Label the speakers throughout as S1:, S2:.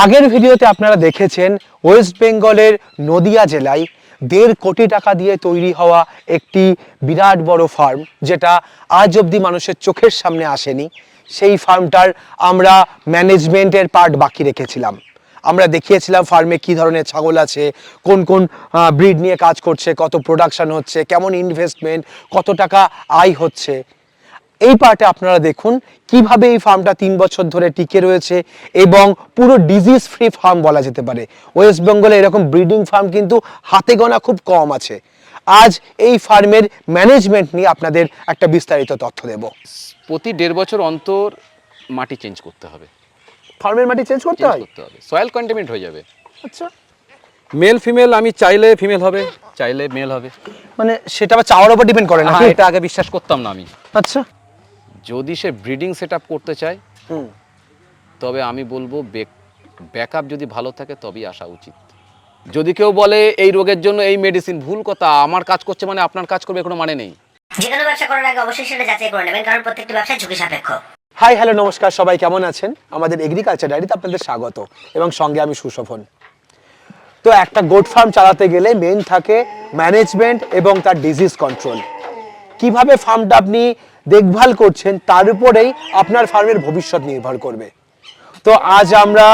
S1: আগের ভিডিওতে আপনারা দেখেছেন ওয়েস্ট বেঙ্গলের নদিয়া জেলায় 1.5 কোটি টাকা দিয়ে তৈরি হওয়া একটি বিরাট বড় ফার্ম, যেটা আজ অবধি মানুষের চোখের সামনে আসেনি। সেই ফার্মটার আমরা ম্যানেজমেন্টের পার্ট বাকি রেখেছিলাম। আমরা দেখিয়েছিলাম ফার্মে কি ধরনের ছাগল আছে, কোন কোন ব্রিড নিয়ে কাজ করছে, কত প্রোডাকশন হচ্ছে, কেমন ইনভেস্টমেন্ট, কত টাকা আয় হচ্ছে। এই পার্টে আপনারা দেখুন কিভাবে এই ফার্মটা 3 বছর ধরে টিকে রয়েছে এবং পুরো ডিজিজ ফ্রি ফার্ম বলা যেতে পারে। ওয়েস্ট বেঙ্গলে এরকম ব্রিডিং ফার্ম কিন্তু হাতে গোনা খুব কম আছে। আজ এই ফার্মের ম্যানেজমেন্ট নিয়ে আপনাদের একটা বিস্তারিত তথ্য দেব।
S2: প্রতি 1.5 বছর অন্তর মাটি চেঞ্জ করতে হবে।
S1: ফার্মের মাটি চেঞ্জ করতে হয়?
S2: সয়েল কন্টামিনেট হয়ে যাবে।
S1: আচ্ছা,
S2: মেল ফিমেল আমি চাইলে ফিমেল হবে, চাইলে মেল হবে।
S1: মানে সেটা আবার চাওয়ার উপর ডিপেন্ড করে না?
S2: হ্যাঁ, এটা আগে বিশ্বাস করতাম না আমি।
S1: আচ্ছা,
S2: যদি সে ব্রিডিং সেটআপ করতে চায় তবে আমি বলবো ব্যাকআপ যদি ভালো থাকে তবেই আসা উচিত। যদি কেউ বলে এই রোগের জন্য এই মেডিসিন, ভুল কথা। আমার কাজ করছে মানে আপনার কাজ করবে কোনো মানে নেই।
S3: যে কোনো ব্যবসা করার আগে অবশ্যই সেটা যাচাই করে নেবেন, কারণ প্রত্যেকটি ব্যবসা ঝুঁকি সাপেক্ষ।
S1: হাই হ্যালো নমস্কার, সবাই কেমন আছেন? আমাদের এগ্রিকালচার ডায়েরিতে আপনাদের স্বাগত এবং সঙ্গে আমি সুশোভন। তো একটা গোট ফার্ম চালাতে গেলে মেইন থাকে ম্যানেজমেন্ট এবং তার ডিজিজ কন্ট্রোল। কিভাবে ফার্মটা আপনি দেখভাল করছেন তার উপরেই আপনার ফার্মের ভবিষ্যৎ নির্ভর করবে। তো আজ আমরা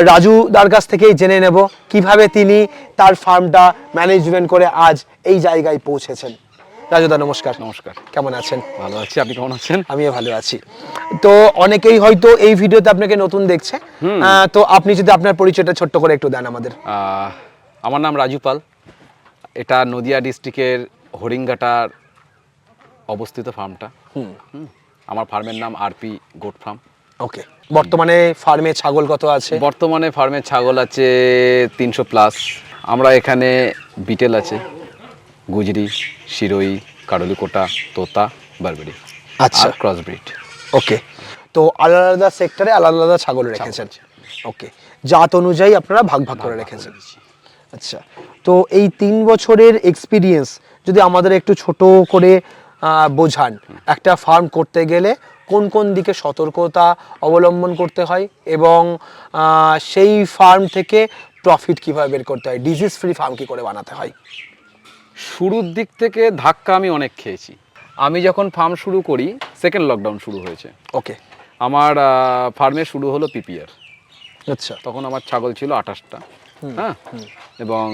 S1: রাজু দার কাছ থেকেই জেনে নেব কিভাবে তিনি তার ফার্মটা ম্যানেজমেন্ট করে আজ এই জায়গায় পৌঁছেছেন। রাজুদা নমস্কার।
S2: নমস্কার।
S1: কেমন আছেন?
S2: ভালো আছি, আপনি কেমন আছেন?
S1: আমিও ভালো আছি। তো অনেকেই হয়তো এই ভিডিওতে আপনাকে নতুন দেখছে, তো আপনি যদি আপনার পরিচয়টা ছোট্ট করে একটু দেন আমাদের।
S2: আমার নাম রাজু পাল। এটা নদিয়া ডিস্ট্রিক্টের হরিঙ্গাটার অবস্থিত ফার্মটা। আমার ফার্মের নাম আরপি গোট ফার্ম।
S1: ওকে, বর্তমানে ফার্মে ছাগল কত আছে?
S2: বর্তমানে ফার্মে ছাগল আছে 300+। আমরা এখানে বিটেল আছে, গুজরি, সিরোহি, কাডলিকোটা, তোতা, বারবারি, আচ্ছা, ক্রস ব্রিড।
S1: ওকে, তো আলাদা আলাদা সেক্টরে আলাদা আলাদা ছাগল রেখেছেন। ওকে, জাত অনুযায়ী আপনারা ভাগ ভাগ করে রেখেছেন। আচ্ছা, তো এই 3 বছরের এক্সপিরিয়েন্স যদি আমাদের একটু ছোট করে বোঝান, একটা ফার্ম করতে গেলে কোন কোন দিকে সতর্কতা অবলম্বন করতে হয় এবং সেই ফার্ম থেকে প্রফিট কিভাবে বের করতে হয়, ডিজিজ ফ্রি ফার্ম কি করে বানাতে হয়?
S2: শুরুর দিক থেকে ধাক্কা আমি অনেক খেয়েছি। আমি যখন ফার্ম শুরু করি সেকেন্ড লকডাউন শুরু হয়েছে।
S1: ওকে,
S2: আমার ফার্মে শুরু হলো পিপিআর।
S1: আচ্ছা,
S2: তখন আমার ছাগল ছিল 28টা। হ্যাঁ, এবং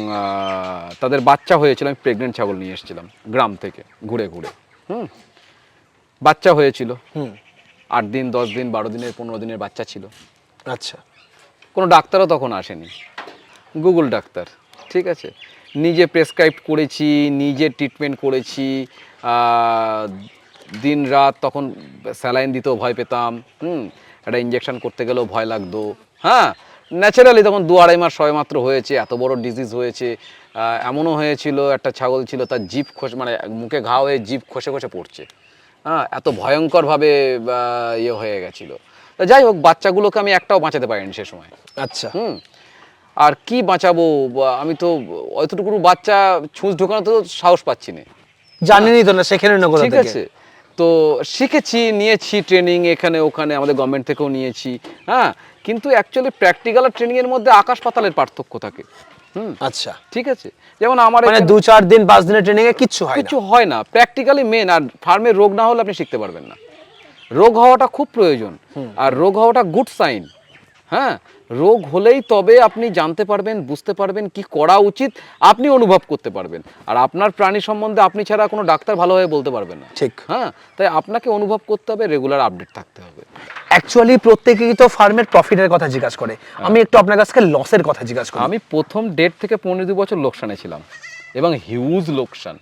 S2: তাদের বাচ্চা হয়েছিল। আমি প্রেগনেন্ট ছাগল নিয়ে এসেছিলাম গ্রাম থেকে ঘুরে ঘুরে। বাচ্চা হয়েছিল 8 দিন, 10 দিন, 12 দিনের, 15 দিনের বাচ্চা ছিল।
S1: আচ্ছা, কোনো
S2: ডাক্তারও তখন আসেনি, গুগল ডাক্তার। ঠিক আছে, নিজে প্রেসক্রাইব করেছি, নিজে ট্রিটমেন্ট করেছি। দিন রাত তখন স্যালাইন দিতেও ভয় পেতাম। একটা ইঞ্জেকশন করতে গেলেও ভয় লাগতো। হ্যাঁ, ন্যাচারালি তখন 2-2.5 মাস সবে মাত্র হয়েছে, এত বড় ডিজিজ হয়েছে। এমনও হয়েছিল, একটা ছাগল ছিল তার জিভ খসে, মানে মুখে ঘা হয়ে জিভ খসে খসে পড়ছে। হ্যাঁ, এত ভয়ঙ্করভাবে ইয়ে হয়ে গেছিলো। যাই হোক, বাচ্চাগুলোকে আমি একটাও বাঁচাতে পারিনি সে সময়।
S1: আচ্ছা,
S2: আর কি বাঁচাবো, আমি তো অতটুকু বাচ্চা ছুঁচ ঢোকানো তো সাহস পাচ্ছি না,
S1: জানেনই তো না, সেখানে না কোথা থেকে।
S2: ঠিক আছে, তো শিখেছি, নিয়েছি ট্রেনিং এখানে ওখানে, আমাদের গভর্নমেন্ট থেকেও নিয়েছি। হ্যাঁ, কিন্তু অ্যাকচুয়ালি প্র্যাকটিক্যাল আর ট্রেনিং এর মধ্যে আকাশ পাতালের পার্থক্য থাকে।
S1: আচ্ছা,
S2: ঠিক আছে, যেমন আমার
S1: মানে 2-4 দিন 5 দিনের ট্রেনিং এ কিচ্ছু
S2: হয় না। Practically main. আর ফার্মে রোগ না হলে আপনি শিখতে পারবেন না। রোগ হওয়াটা খুব প্রয়োজন, আর রোগ হওয়াটা গুড সাইন। হ্যাঁ, রোগ হলেই তবে আপনি জানতে পারবেন, বুঝতে পারবেন কি করা উচিত, আপনি অনুভব করতে পারবেন। আর আপনার প্রাণী সম্বন্ধে আপনি ছাড়া কোনো ডাক্তার ভালোভাবে বলতে পারবেন না।
S1: ঠিক।
S2: হ্যাঁ, তাই আপনাকে অনুভব করতে হবে, রেগুলার আপডেট থাকতে হবে।
S1: অ্যাকচুয়ালি প্রত্যেকেই তো ফার্মের প্রফিটের কথা জিজ্ঞাসা করে, আমি একটু আপনার কাছে লসের কথা জিজ্ঞাসা করি।
S2: আমি প্রথম 1.5 থেকে 15 বছর লোকসানে ছিলাম, এবং হিউজ লোকসান।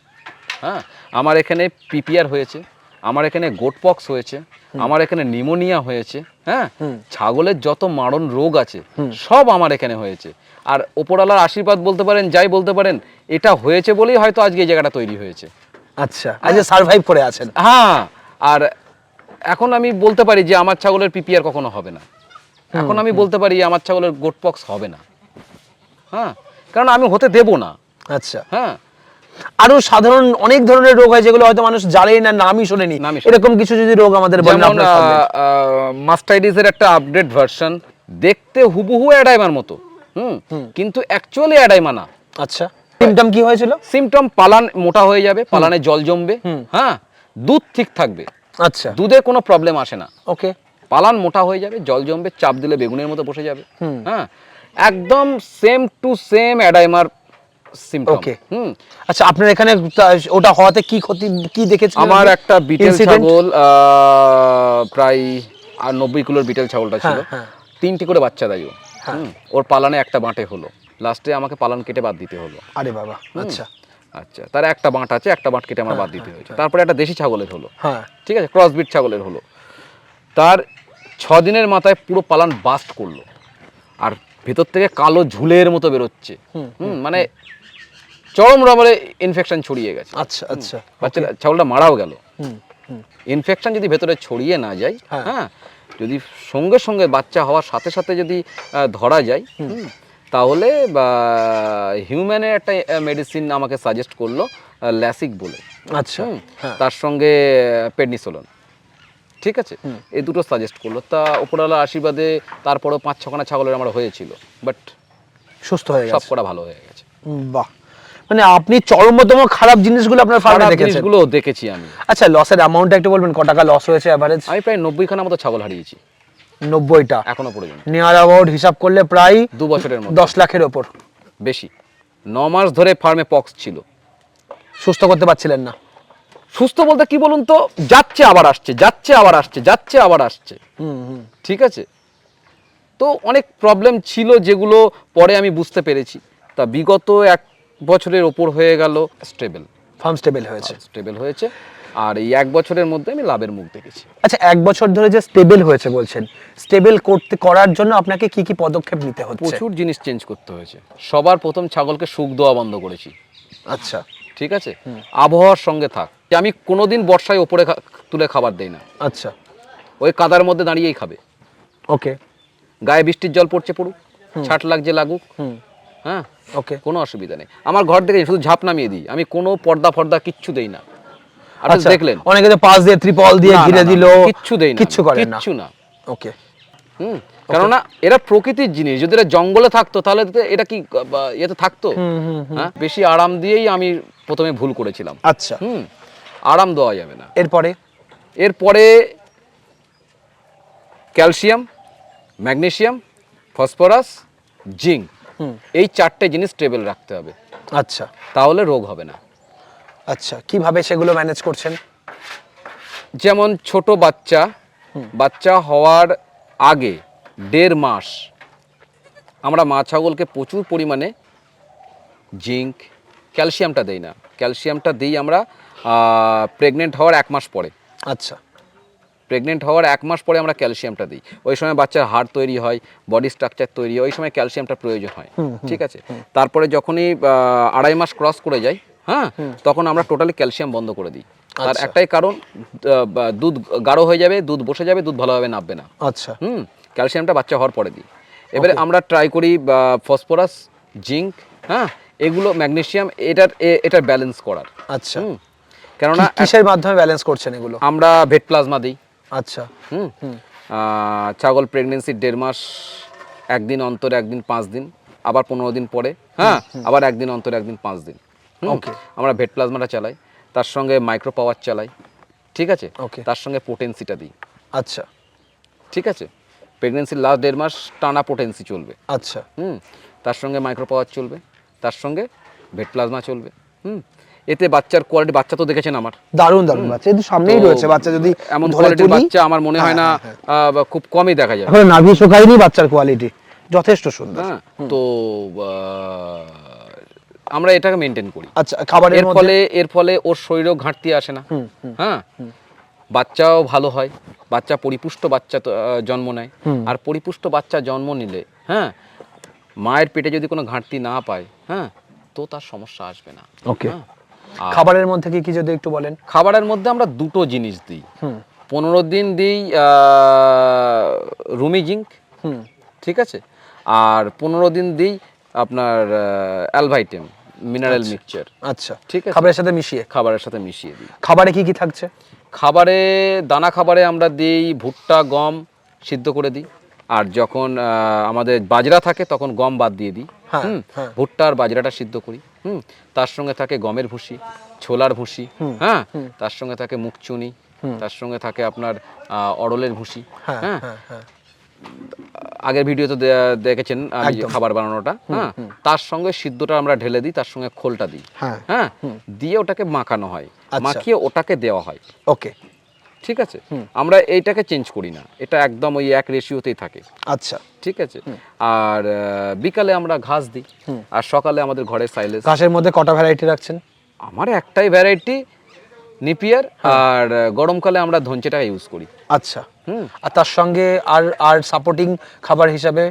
S2: হ্যাঁ, আমার এখানে পিপিআর হয়েছে, আমার এখানে গোটপক্স হয়েছে, আমার এখানে নিউমোনিয়া হয়েছে। হ্যাঁ, ছাগলের যত মারণ রোগ আছে সব আমার এখানে হয়েছে। আর ওপরওয়ালার আশীর্বাদ বলতে পারেন, যাই বলতে পারেন, এটা হয়েছে বলেই হয়তো আজকে এই জায়গাটা তৈরি হয়েছে।
S1: আচ্ছা, আজ সারভাইভ করে আছেন।
S2: হ্যাঁ, আর এখন আমি বলতে পারি যে আমার ছাগলের পিপিআর কখনো হবে না। এখন আমি বলতে পারি আমার ছাগলের গোটপক্স হবে না। হ্যাঁ, কারণ আমি হতে দেব না।
S1: আচ্ছা,
S2: হ্যাঁ,
S1: আরো সাধারণ অনেক ধরনের রোগ হয় যেগুলো হয়তো মানুষ জানেই না, নামই শোনেনি। এরকম কিছু যদি রোগ আমাদের বলেন।
S2: মাস্টাইটিসের একটা আপডেট ভার্সন, দেখতে হুবহু অ্যাডাইমার মতো, কিন্তু অ্যাকচুয়ালি অ্যাডাইমা না।
S1: আচ্ছা, সিমটম কি হয়েছিল?
S2: সিমটম পালান মোটা হয়ে যাবে, পালানে জল জমবে, হ্যাঁ, দুধ ঠিক থাকবে,
S1: আচ্ছা,
S2: দুধে কোনো প্রবলেম আসে না।
S1: ওকে।
S2: পালান মোটা হয়ে যাবে, জল জমবে, চাপ দিলে বেগুনের মতো বসে যাবে, হ্যাঁ, একদম সেম টু সেম অ্যাডাইমার সিমটম।
S1: ওকে। আচ্ছা, আপনার এখানে ওটা হওয়াতে কি ক্ষতি কি দেখেছেন?
S2: আমার একটা বিটেল ছাগল, প্রায় 90 কিলোর বিটেল ছাগলটা ছিল, 3টি করে বাচ্চা দেয় ও। ওর পালানে একটা বাঁটে হলো, লাস্টে আমাকে পালান কেটে বাদ দিতে হলো।
S1: আরে বাবা, আচ্ছা
S2: আচ্ছা, তার একটা বাঁট আছে, একটা বাঁট কেটে আমার বাদ দিতে হয়েছে। তারপরে একটা দেশি ছাগলের হলো,
S1: হ্যাঁ,
S2: ঠিক আছে, ক্রসবিট ছাগলের হলো। তার 6 দিনের মাথায় পুরো পালান বাস্ট করলো, আর ভেতর থেকে কালো ঝুলের মতো বেরোচ্ছে, মানে চরম রকমের ইনফেকশন ছড়িয়ে গেছে।
S1: আচ্ছা আচ্ছা,
S2: বাচ্চা ছাগলটা মারাও গেল। ইনফেকশন যদি ভেতরে ছড়িয়ে না যায়, হ্যাঁ, যদি সঙ্গে সঙ্গে বাচ্চা হওয়ার সাথে সাথে যদি ধরা যায়, তাহলে হিউম্যানের একটা মেডিসিন আমাকে সাজেস্ট করলো, ল্যাসিক বলে।
S1: আচ্ছা,
S2: তার সঙ্গে পেডনিসোলন, ঠিক আছে, এই দুটো সাজেস্ট করলো। তা উপরওয়ালার আশীর্বাদে তারপরও 5-6খানা ছাগলের আমার হয়েছিল, বাট
S1: সুস্থ হয়ে গেছে,
S2: সব কটা ভালো হয়ে গেছে।
S1: বাহ, মানে আপনি চরমতম খারাপ জিনিসগুলো আপনার ফার্মে দেখেছেন?
S2: জিনিসগুলো দেখেছি আমি।
S1: আচ্ছা, লসের অ্যামাউন্টটা একটু বলবেন, কত টাকা লস হয়েছে এভারেজ?
S2: আমি প্রায় 90খানা মতো ছাগল হারিয়েছি।
S1: 90টা
S2: এখনো পর্যন্ত
S1: নিয়ার অ্যাবাউট হিসাব করলে প্রায়
S2: 2 বছরের মধ্যে
S1: 10 লাখের ওপর।
S2: বেশি। 9 মাস ধরে ফার্মে পক্স ছিল,
S1: সুস্থ করতে পারছিলেন না।
S2: সুস্থ বলতে কি বলুন তো, যাচ্ছে আবার আসছে, যাচ্ছে আবার আসছে, যাচ্ছে আবার আসছে, ঠিক আছে। তো অনেক প্রবলেম ছিল যেগুলো পরে আমি বুঝতে পেরেছি। তা বিগত 1 বছরের ওপর হয়ে গেল স্টেবল,
S1: ফার্ম স্টেবল হয়েছে।
S2: স্টেবল হয়েছে, আর এই 1 বছরের মধ্যে আমি লাভের মুখ দেখেছি।
S1: আচ্ছা, 1 বছর ধরে যে স্টেবল হয়েছে বলছেন, স্টেবল করার জন্য আপনাকে কি কি পদক্ষেপ নিতে হচ্ছে?
S2: প্রচুর জিনিস চেঞ্জ করতে হয়েছে। সবার প্রথম ছাগলকে সুখ দেওয়া বন্ধ করেছি।
S1: আচ্ছা,
S2: ঠিক আছে, আবহাওয়ার সঙ্গে থাক। আমি কোনোদিন বর্ষায় ওপরে তুলে খাবার দেই না।
S1: আচ্ছা,
S2: ওই কাদার মধ্যে দাঁড়িয়েই খাবে।
S1: ওকে।
S2: গায়ে বৃষ্টির জল পড়ছে পড়ুক, ছাট লাগছে লাগুক, হ্যাঁ, ওকে, কোনো অসুবিধা নেই। আমার ঘর থেকে শুধু ঝাঁপ নামিয়ে দিই, আমি কোনো পর্দা কিচ্ছু দেই না। আপনি দেখলেন
S1: অনেকে তো পাশ দিয়ে ত্রিপল দিয়ে ঘিরে দিল,
S2: কিচ্ছু দেই না,
S1: কিচ্ছু করে না,
S2: কিচ্ছু না।
S1: ওকে।
S2: কেননা এরা প্রকৃতির জিনিস, যদি এরা জঙ্গলে থাকতো তাহলে এটা কি এতে থাকতো? হ্যাঁ, বেশি আরাম দিয়েই আমি প্রথমে ভুল করেছিলাম।
S1: আচ্ছা,
S2: আরাম দেওয়া যাবে না।
S1: এরপরে
S2: ক্যালসিয়াম, ম্যাগনেসিয়াম, ফসফরাস, জিঙ্ক, এই 4টে জিনিস স্টেবল রাখতে হবে।
S1: আচ্ছা,
S2: তাহলে রোগ হবে না।
S1: আচ্ছা, কিভাবে সেগুলো ম্যানেজ করছেন?
S2: যেমন ছোট বাচ্চা হওয়ার আগে 1.5 মাস আমরা মা ছাগলকে প্রচুর পরিমাণে জিঙ্ক, ক্যালসিয়ামটা দেই না, ক্যালসিয়ামটা দিই আমরা প্রেগনেন্ট হওয়ার 1 মাস পরে।
S1: আচ্ছা,
S2: প্রেগনেন্ট হওয়ার 1 মাস পরে আমরা ক্যালসিয়ামটা দিই। ওই সময় বাচ্চার হাড় তৈরি হয়, বডি স্ট্রাকচার তৈরি হয়, ওই সময় ক্যালসিয়ামটা প্রয়োজন হয়, ঠিক আছে। তারপরে যখনই 2.5 মাস ক্রস করে যায়, হ্যাঁ, তখন আমরা টোটালি ক্যালসিয়াম বন্ধ করে দিই। তার একটাই কারণ, দুধ গাঢ় হয়ে যাবে, দুধ বসে যাবে, দুধ ভালোভাবে নাববে না।
S1: আচ্ছা,
S2: ক্যালসিয়ামটা বাচ্চা হওয়ার পরে দিই। এবারে আমরা ট্রাই করি ফসফরাস, জিঙ্ক, হ্যাঁ, এগুলো, ম্যাগনেসিয়াম, এটার ব্যালেন্স করার।
S1: আচ্ছা,
S2: কেননা
S1: কিসের মাধ্যমে ব্যালেন্স করছেন এগুলো?
S2: আমরা ভেট প্লাজমা দিই।
S1: আচ্ছা,
S2: ছাগল প্রেগনেন্সির 1.5 মাস, একদিন অন্তর, একদিন 5 দিন, আবার 15 দিন পরে, হ্যাঁ, আবার একদিন অন্তর, একদিন 5 দিন,
S1: ওকে,
S2: আমরা ভেট প্লাজমাটা চালাই, তার সঙ্গে মাইক্রো পাওয়ার চালাই, ঠিক আছে,
S1: ওকে,
S2: তার সঙ্গে পোটেন্সিটা দিই।
S1: আচ্ছা,
S2: ঠিক আছে, প্রেগনেন্সির লাস্ট 1.5 মাস টানা পোটেন্সি চলবে।
S1: আচ্ছা,
S2: তার সঙ্গে মাইক্রো পাওয়ার চলবে, তার সঙ্গে ভেট প্লাজমা চলবে। এতে বাচ্চার কোয়ালিটি, বাচ্চা তো দেখেছেন আমার,
S1: দারুণ বাচ্চা, এই তো সামনেই রয়েছে বাচ্চা, যদি
S2: এমন কোয়ালিটির বাচ্চা আমার মনে হয় না খুব কমই দেখা যায়।
S1: এখন নাভি শুকায়নি, বাচ্চার কোয়ালিটি যথেষ্ট সুন্দর।
S2: হ্যাঁ, তো আমরা এটাকে মেনটেন করি।
S1: আচ্ছা, খাবারের
S2: এর ফলে ওর শরীরেও ঘাটতি আসে না, হ্যাঁ, বাচ্চাও ভালো হয়, বাচ্চা পরিপুষ্ট বাচ্চা জন্ম নেয়। আর পরিপুষ্ট বাচ্চা জন্ম নিলে, হ্যাঁ, মায়ের পেটে যদি কোনো ঘাটতি না পায়, হ্যাঁ, তো তার সমস্যা আসবে না।
S1: ওকে। খাবারের মধ্যে কি যদি একটু বলেন?
S2: খাবারের মধ্যে আমরা 2টো জিনিস দিই। 15 দিন দিই রুমি জিঙ্ক, ঠিক আছে, আর 15 দিন দিই আপনার অ্যালভাইটেম মিনারেল মিক্সচার।
S1: আচ্ছা,
S2: ঠিক আছে,
S1: খাবারের সাথে মিশিয়ে দিই। খাবারে কি থাকছে?
S2: দানা খাবারে আমরা দিই ভুট্টা, গম সিদ্ধ করে দিই, আর যখন আমাদের বাজরা থাকে তখন গম বাদ দিয়ে দিই। ভুট্টা আর বাজরাটা সিদ্ধ করি। তার সঙ্গে থাকে গমের ভুসি, ছোলার ভুসি, হ্যাঁ, তার সঙ্গে থাকে মুগচুনি, তার সঙ্গে থাকে আপনার অড়লের ভুসি। হ্যাঁ, আগের ভিডিওতে দেখেছেন আমি যে খাবার বানানোটা। হ্যাঁ, তার সঙ্গে সিদ্ধটা আমরা ঢেলে দিই, তার সঙ্গে খোলটা দিই। হ্যাঁ, দিয়ে ওটাকে মাখানো হয়, মাখিয়ে ওটাকে দেওয়া হয়।
S1: ওকে,
S2: ঠিক আছে, আমরা এইটাকে চেঞ্জ করি না, এটা একদম ওই এক রেশিওতেই থাকে।
S1: আচ্ছা,
S2: ঠিক আছে। আর বিকালে আমরা ঘাস দিই, আর সকালে আমাদের ঘরে সাইলেজ।
S1: ঘাসের মধ্যে কটা ভ্যারাইটি রাখছেন?
S2: আমার একটাই ভ্যারাইটি, নিপিয়ার। আর গরমকালে আমরা ধনচেটা ইউজ করি।
S1: আচ্ছা, আর তার সঙ্গে আর সাপোর্টিং খাবার হিসাবে?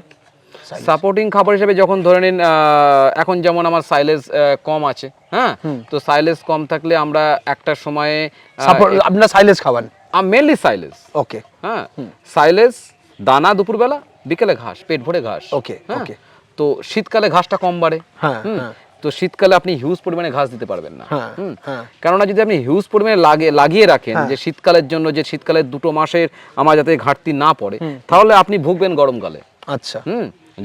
S2: সাপোর্টিং খাবার হিসেবে যখন ধরে নিন এখন যেমন আমার সাইলেজ কম আছে, হ্যাঁ, তো সাইলেজ কম থাকলে আমরা একটা সময়ে
S1: আপনারা সাইলেজ খাওয়ান?
S2: Mainly silage.
S1: ওকে,
S2: হ্যাঁ, সাইলেজ, দানা দুপুরবেলা, বিকেলে ঘাস, পেট ভরে ঘাস।
S1: ওকে ওকে।
S2: তো শীতকালে ঘাসটা কম বাড়ে।
S1: হ্যাঁ,
S2: তো শীতকালে আপনি হিউজ পরিমাণে ঘাস দিতে পারবেন না। কেননা যদি আপনি হিউজ পরিমাণে লাগিয়ে রাখেন যে শীতকালের জন্য, যে শীতকালের 2 মাসের আমার যাতে ঘাটতি না পড়ে, তাহলে আপনি ভুগবেন গরমকালে।
S1: আচ্ছা,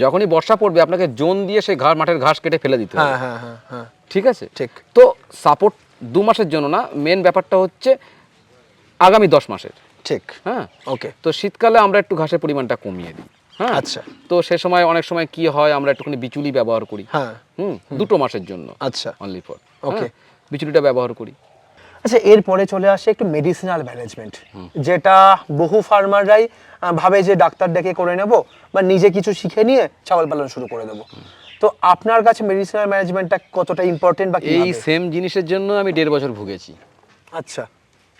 S2: যখনই বর্ষা পড়বে আপনাকে জোন দিয়ে সেই মাঠের ঘাস কেটে ফেলে দিতে হবে। ঠিক আছে,
S1: ঠিক।
S2: তো সাপোর্ট 2 মাসের জন্য না, মেন ব্যাপারটা হচ্ছে আগামী 10 মাসের।
S1: ঠিক।
S2: হ্যাঁ,
S1: ওকে।
S2: তো শীতকালে আমরা একটু ঘাসের পরিমাণটা কমিয়ে দিই। হ্যাঁ,
S1: আচ্ছা।
S2: তো সে সময় অনেক সময় কি হয়, আমরা একটুখানি বিচুলি ব্যবহার করি।
S1: হ্যাঁ,
S2: 2 মাসের জন্য।
S1: আচ্ছা,
S2: অনলি ফর।
S1: ওকে,
S2: বিচুলিটা ব্যবহার করি।
S1: আচ্ছা, এরপরে চলে আসে একটু মেডিসিনাল ম্যানেজমেন্ট, যেটা বহু ফার্মাররাই ভাবে যে ডাক্তার ডেকে করে নেব বা নিজে কিছু শিখে নিয়ে ছাগল পালন শুরু করে দেবো। তো আপনার কাছে মেডিসিনাল ম্যানেজমেন্টটা কতটা ইম্পর্টেন্ট বা
S2: এই সেম জিনিসের জন্য আমি 1.5 বছর ভুগেছি।
S1: আচ্ছা,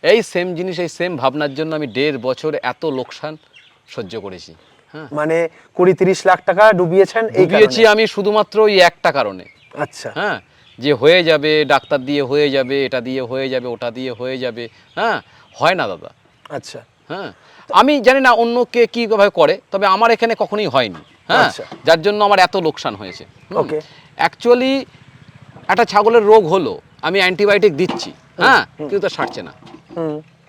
S2: এই সেম জিনিস, এই সেম ভাবনার জন্য আমি 1.5 বছর এত লোকসান সহ্য করেছি। হ্যাঁ,
S1: মানে 20-30 লাখ টাকা ডুবিয়েছেন?
S2: ডুবিয়েছি আমি শুধুমাত্র ওই একটা কারণে।
S1: আচ্ছা,
S2: হ্যাঁ, যে হয়ে যাবে, ডাক্তার দিয়ে হয়ে যাবে, এটা দিয়ে হয়ে যাবে, ওটা দিয়ে হয়ে যাবে। হ্যাঁ, হয় না দাদা।
S1: আচ্ছা,
S2: হ্যাঁ, আমি জানি না অন্য কে কীভাবে করে, তবে আমার এখানে কখনোই হয়নি। হ্যাঁ, যার জন্য আমার এত লোকসান হয়েছে।
S1: ওকে।
S2: অ্যাকচুয়ালি একটা ছাগলের রোগ হলো, আমি অ্যান্টিবায়োটিক দিচ্ছি, হ্যাঁ, কিন্তু তা সারছে না।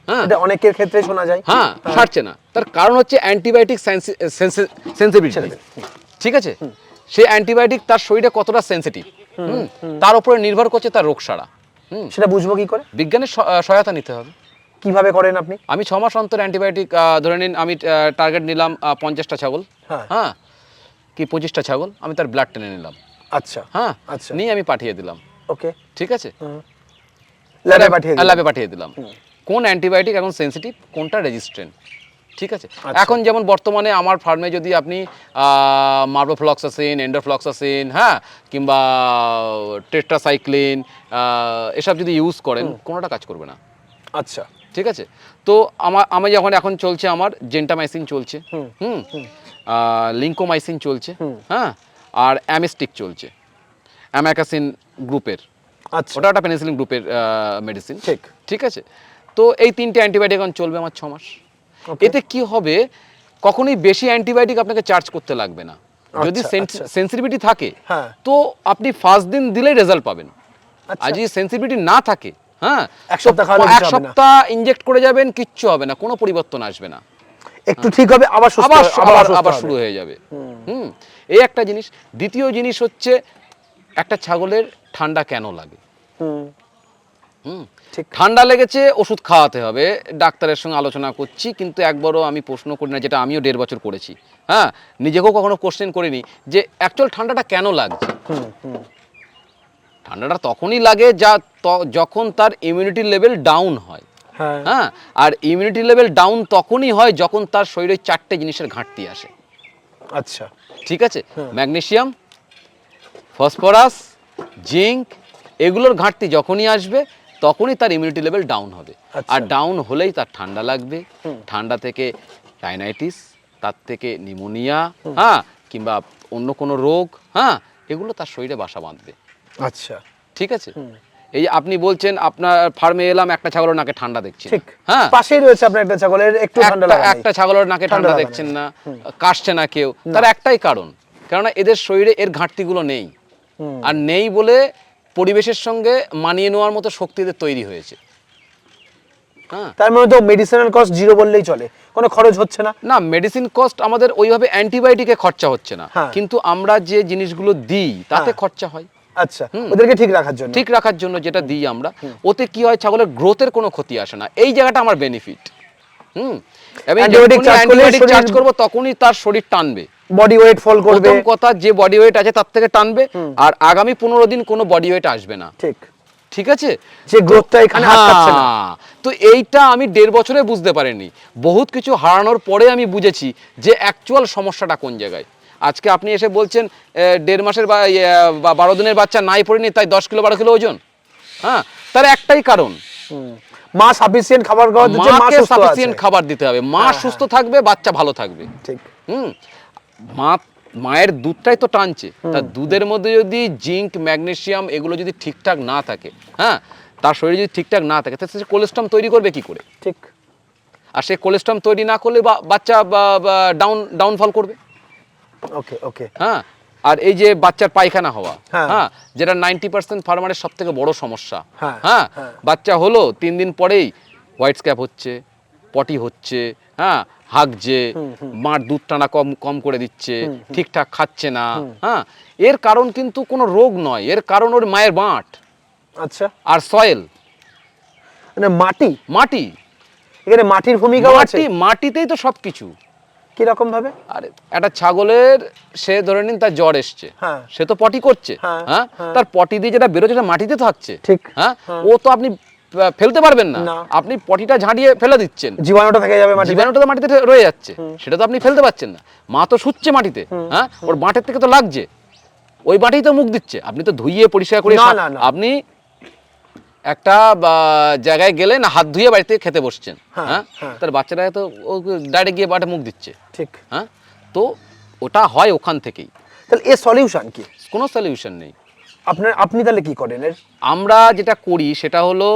S1: হ্যাঁ, এটা অনেকের ক্ষেত্রে শোনা যায়।
S2: হ্যাঁ, সারছে না। তার কারণ হচ্ছে অ্যান্টিবায়োটিক সেন্সিটিভিটি। ঠিক আছে, সেই অ্যান্টিবায়োটিক তার শরীরে কতটা সেন্সিটিভ, তার উপরে নির্ভর করছে তার রোগ সারা।
S1: সেটা বুঝবো কি করে?
S2: বিজ্ঞানের সহায়তা নিতে হবে।
S1: কিভাবে করেন আপনি?
S2: আমি 6 মাস অন্তর অ্যান্টিবায়োটিক, ধরে নিন আমি টার্গেট নিলাম 50টা ছাগল, হ্যাঁ, কি 25টা ছাগল, আমি তার ব্লাড টেনে নিলাম।
S1: আচ্ছা,
S2: হ্যাঁ,
S1: আচ্ছা,
S2: নিয়ে আমি পাঠিয়ে দিলাম।
S1: ওকে,
S2: ঠিক আছে,
S1: ল্যাবে
S2: পাঠিয়ে দিলাম কোন অ্যান্টিবায়োটিক এখন সেন্সিটিভ, কোনটা রেজিস্ট্যান্ট। ঠিক আছে, এখন যেমন বর্তমানে আমার ফার্মে যদি আপনি মার্বোফ্লক্সাসিন, এন্ডোফ্লক্সাসিন, হ্যাঁ, কিংবা টেট্রাসাইক্লিন, এসব যদি ইউজ করেন, কোনোটা কাজ করবে না।
S1: আচ্ছা,
S2: ঠিক আছে, তো আমি যখন এখন চলছে আমার জেন্টামাইসিন চলছে, লিঙ্কোমাইসিন চলছে, হ্যাঁ, আর অ্যামিস্টিক চলছে, অ্যামাকাসিন গ্রুপের।
S1: আচ্ছা,
S2: ওটা একটা পেনিসিলিন গ্রুপের মেডিসিন।
S1: ঠিক।
S2: ঠিক আছে, তো এই 3টে অ্যান্টিবায়োটিক এখন চলবে আমার 6 মাস। এতে কি হবে, কখনোই বেশি অ্যান্টিবায়োটিক আপনাকে চার্জ করতে লাগবে না। যদি সেন্সিটিভিটি থাকে, তো আপনি ফার্স্ট দিন দিলেই রেজাল্ট পাবেন। আর যদি সেন্সিটিভিটি না থাকে, হ্যাঁ,
S1: এক সপ্তাহ
S2: ইনজেক্ট করে যাবেন, কিচ্ছু হবে না, কোনো পরিবর্তন আসবে না।
S1: একটু ঠিক হবে,
S2: আবার শুরু হয়ে যাবে। এই একটা জিনিস। দ্বিতীয় জিনিস হচ্ছে, একটা ছাগলের ঠান্ডা কেন লাগে? ঠান্ডা লেগেছে, ওষুধ খাওয়াতে হবে, ডাক্তারের সঙ্গে আলোচনা করছি, কিন্তু একবারও আমি প্রশ্ন করি না, যেটা আমিও 1.5 বছর করেছি। হ্যাঁ, নিজেকেও কখনো কোশ্চেন করিনি যে অ্যাকচুয়াল ঠান্ডাটা কেন লাগছে। ঠান্ডাটা তখনই লাগে যখন তার ইমিউনিটি লেভেল ডাউন হয়। হ্যাঁ, আর ইমিউনিটি লেভেল ডাউন তখনই হয় যখন তার শরীরে 4টে জিনিসের ঘাটতি আসে।
S1: আচ্ছা,
S2: ঠিক আছে, ম্যাগনেসিয়াম, ফসফরাস, জিঙ্ক, এগুলোর ঘাটতি যখনই আসবে তখনই তার ইমিউনিটি লেভেল ডাউন হবে। আর ডাউন হলেই তার ঠান্ডা লাগবে, ঠান্ডা থেকে রাইনাইটিস, তার থেকে নিউমোনিয়া, হ্যাঁ, কিংবা অন্য কোনো রোগ, হ্যাঁ, এগুলো তার শরীরে বাসা বাঁধবে।
S1: আচ্ছা,
S2: ঠিক আছে, এই আপনি বলছেন আপনার ফার্মে এলাম, একটা ছাগলের নাকে ঠান্ডা দেখছি,
S1: ঠিক,
S2: হ্যাঁ,
S1: পাশেই রয়েছে আপনার একটা ছাগলের একটু ঠান্ডা লাগা,
S2: একটা ছাগলের নাকে ঠান্ডা দেখছেন না, কাশছে না কেউ, তার একটাই কারণ, কারণ এদের শরীরে এর ঘাটতিগুলো নেই। আর নেই বলে পরিবেশের সঙ্গে মানিয়ে নেওয়ার মতো শক্তি এদের তৈরি হয়েছে। হ্যাঁ,
S1: তার মানে তো মেডিসিনাল কস্ট জিরো বললেই চলে, কোনো খরচ হচ্ছে না।
S2: না মেডিসিন কস্ট আমাদের ওইভাবে অ্যান্টিবায়োটিকে খরচা হচ্ছে না,
S1: হ্যাঁ।
S2: কিন্তু আমরা যে জিনিসগুলো দিই তাতে
S1: হ্যাঁ।
S2: খরচা হয়।
S1: আচ্ছা, ওদেরকে ঠিক রাখার জন্য।
S2: ঠিক রাখার জন্য যেটা দিই আমরা, ওতে কি হয় ছাগলের গ্রোথের কোনো ক্ষতি আসে না, এই জায়গাটা আমার বেনিফিট। আমি
S1: Antibiotic charge করলে
S2: অ্যান্টিবায়োটিক
S1: শরীর-
S2: চার্জ করব তখনই তার শরীর টানবে,
S1: বডি ওয়েট ফল করবে।
S2: প্রথম কথা যে বডি ওয়েট আছে তার থেকে টানবে, আর আগামী 15 দিন কোনো বডি ওয়েট আসবে না।
S1: ঠিক।
S2: ঠিক আছে,
S1: যে গ্রোথটা এখানে আটকাচ্ছে না।
S2: হ্যাঁ, তো এইটা আমি 1.5 বছরে বুঝতে পারিনি, বহুত কিছু হারানোর পরে আমি বুঝেছি যে অ্যাকচুয়াল সমস্যাটা কোন জায়গায়। আজকে আপনি এসে বলছেন 1.5 মাসের বা 12 দিনের বাচ্চা নাই পড়েনি তাই 10 কিলো 12 কিলো ওজন। হ্যাঁ, তার একটাই কারণ,
S1: মা সাফিসিয়েন্ট খাবার খাওয়া দিচ্ছে, মা
S2: মাকে
S1: সুস্থ
S2: সাফিসিয়েন্ট
S1: আছে।
S2: খাবার দিতে হবে, মা সুস্থ থাকবে বাচ্চা ভালো থাকবে।
S1: ঠিক।
S2: মায়ের দুধটাই তো টানছে, তার দুধের মধ্যে যদি জিঙ্ক ম্যাগনেসিয়াম এগুলো যদি ঠিকঠাক না থাকে, হ্যাঁ, তার শরীরে যদি ঠিকঠাক না থাকে তাহলে সে কোলেস্ট্রম তৈরি করবে কি করে?
S1: ঠিক।
S2: আর সে কোলেস্ট্রম তৈরি না করলে বাচ্চা ডাউনফল করবে।
S1: ওকে ওকে।
S2: হ্যাঁ, আর এই যে বাচ্চার পায়খানা হওয়া,
S1: হ্যাঁ।
S2: হ্যাঁ, যেটা 90% ফার্মারের সব থেকে বড় সমস্যা।
S1: হ্যাঁ,
S2: হ্যাঁ,
S1: হ্যাঁ।
S2: বাচ্চা হলো 3 দিন পরেই হোয়াইট স্ক্যাপ হচ্ছে, পটি হচ্ছে, হ্যাঁ, হাগছে, মার দুধ টানা কম কম করে দিচ্ছে, ঠিকঠাক খাচ্ছে না। হ্যাঁ, এর কারণ কিন্তু কোনো রোগ নয়, এর কারণ ওর মায়ের বাঁট
S1: আচ্ছা,
S2: আর সয়েল,
S1: মানে মাটি।
S2: মাটি,
S1: এখানে মাটির ভূমিকা আছে।
S2: মাটিতেই তো সবকিছু।
S1: কি রকম ভাবে?
S2: আরে একটা ছাগলের, সে ধরে নিন তার জ্বর এসছে,
S1: হ্যাঁ।
S2: সে তো পটি করছে,
S1: হ্যাঁ,
S2: হ্যাঁ,
S1: হ্যাঁ।
S2: তার পটি দিয়ে যেটা বেরোচ্ছে সেটা মাটিতে থাকছে।
S1: ঠিক।
S2: হ্যাঁ,
S1: হ্যাঁ।
S2: ও তো আপনি ফেলতে পারবেন না,
S1: না।
S2: আপনি পটিটা ঝাঁটিয়ে ফেলে দিচ্ছেন,
S1: জীবাণুটা থেকে যাবে মাটিতে।
S2: জীবাণুটা তো মাটিতে রয়ে যাচ্ছে, সেটা তো আপনি ফেলতে পারছেন না। মা তো শুচ্ছে মাটিতে, হ্যাঁ, ওর বাঁটের থেকে তো লাগছে, ওই বাঁটেই তো মুখ দিচ্ছে। আপনি তো ধুইয়ে পরিষ্কার করে,
S1: না, না, না।
S2: আপনি একটা জায়গায় গেলেন হাত ধুয়ে বাড়িতে খেতে বসছেন,
S1: হ্যাঁ,
S2: হ্যাঁ,
S1: হ্যাঁ।
S2: তার বাচ্চারা তো ডাইরেক্ট গিয়ে বাটে মুখ দিচ্ছে।
S1: ঠিক।
S2: হ্যাঁ, তো ওটা হয় ওখান থেকেই,
S1: তাহলে এর সলিউশন কি?
S2: কোনো সলিউশন নেই।
S1: আপনি তাহলে কি করেন এর?
S2: আমরা যেটা করি সেটা হলো